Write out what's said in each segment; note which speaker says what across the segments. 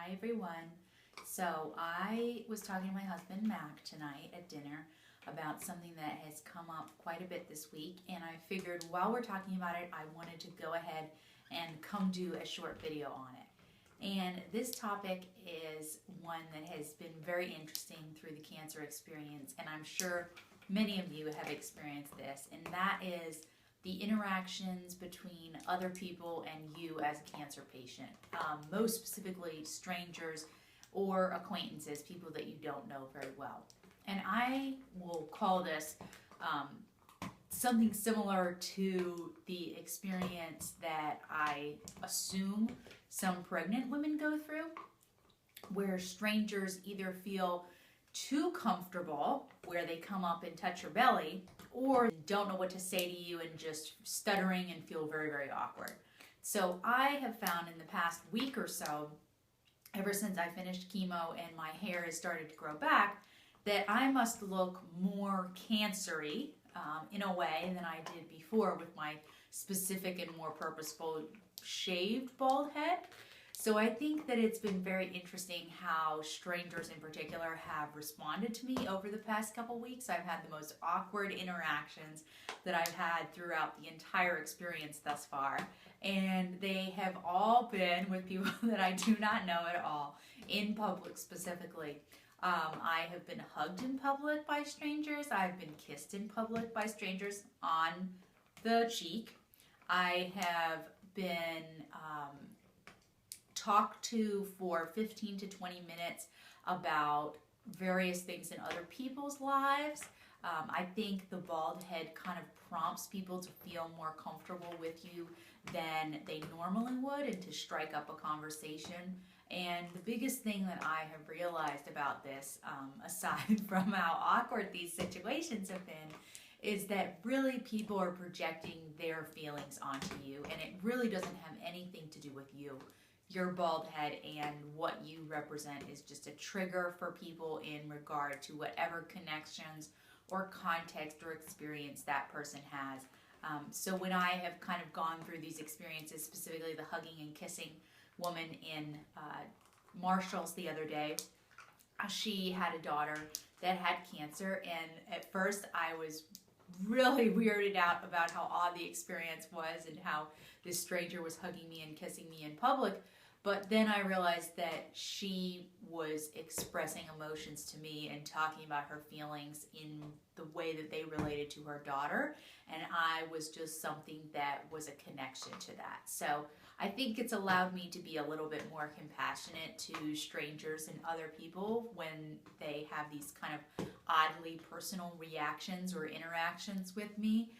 Speaker 1: Hi everyone. So I was talking to my husband Mac tonight at dinner about something that has come up quite a bit this week, and I figured while we're talking about it, I wanted to go ahead and come do a short video on it. And this topic is one that has been very interesting through the cancer experience, and I'm sure many of you have experienced this, and that is the interactions between other people and you as a cancer patient, most specifically strangers or acquaintances, people that you don't know very well. And I will call this something similar to the experience that I assume some pregnant women go through, where strangers either feel too comfortable, where they come up and touch your belly, or don't know what to say to you and just stuttering and feel very, very awkward. So I have found in the past week or so, ever since I finished chemo and my hair has started to grow back, that I must look more cancer-y in a way than I did before with my specific and more purposeful shaved bald head. So I think that it's been very interesting how strangers in particular have responded to me over the past couple weeks. I've had the most awkward interactions that I've had throughout the entire experience thus far. And they have all been with people that I do not know at all, in public specifically. I have been hugged in public by strangers. I've been kissed in public by strangers on the cheek. I have been talked to for 15 to 20 minutes about various things in other people's lives. I think the bald head kind of prompts people to feel more comfortable with you than they normally would and to strike up a conversation. And the biggest thing that I have realized about this, aside from how awkward these situations have been, is that really people are projecting their feelings onto you, and it really doesn't have anything to do with you. Your bald head and what you represent is just a trigger for people in regard to whatever connections or context or experience that person has. So when I have kind of gone through these experiences, specifically the hugging and kissing woman in Marshall's the other day, she had a daughter that had cancer, and at first I was really weirded out about how odd the experience was and how this stranger was hugging me and kissing me in public. But then I realized that she was expressing emotions to me and talking about her feelings in the way that they related to her daughter, and I was just something that was a connection to that. So I think it's allowed me to be a little bit more compassionate to strangers and other people when they have these kind of oddly personal reactions or interactions with me,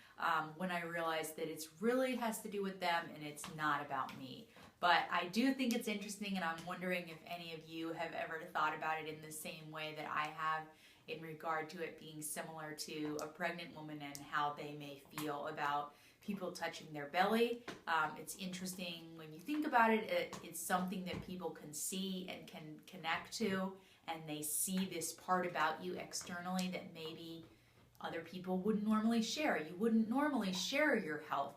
Speaker 1: when I realize that it really has to do with them and it's not about me. But I do think it's interesting, and I'm wondering if any of you have ever thought about it in the same way that I have in regard to it being similar to a pregnant woman and how they may feel about people touching their belly. It's interesting when you think about it, it's something that people can see and can connect to, and they see this part about you externally that maybe other people wouldn't normally share. You wouldn't normally share your health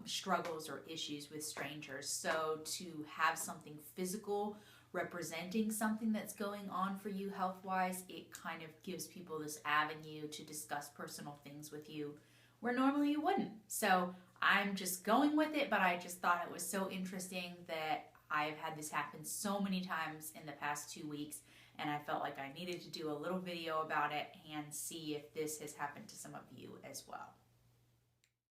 Speaker 1: struggles or issues with strangers. So to have something physical representing something that's going on for you health-wise, it kind of gives people this avenue to discuss personal things with you where normally you wouldn't. So I'm just going with it, but I just thought it was so interesting that I've had this happen so many times in the past 2 weeks, and I felt like I needed to do a little video about it and see if this has happened to some of you as well.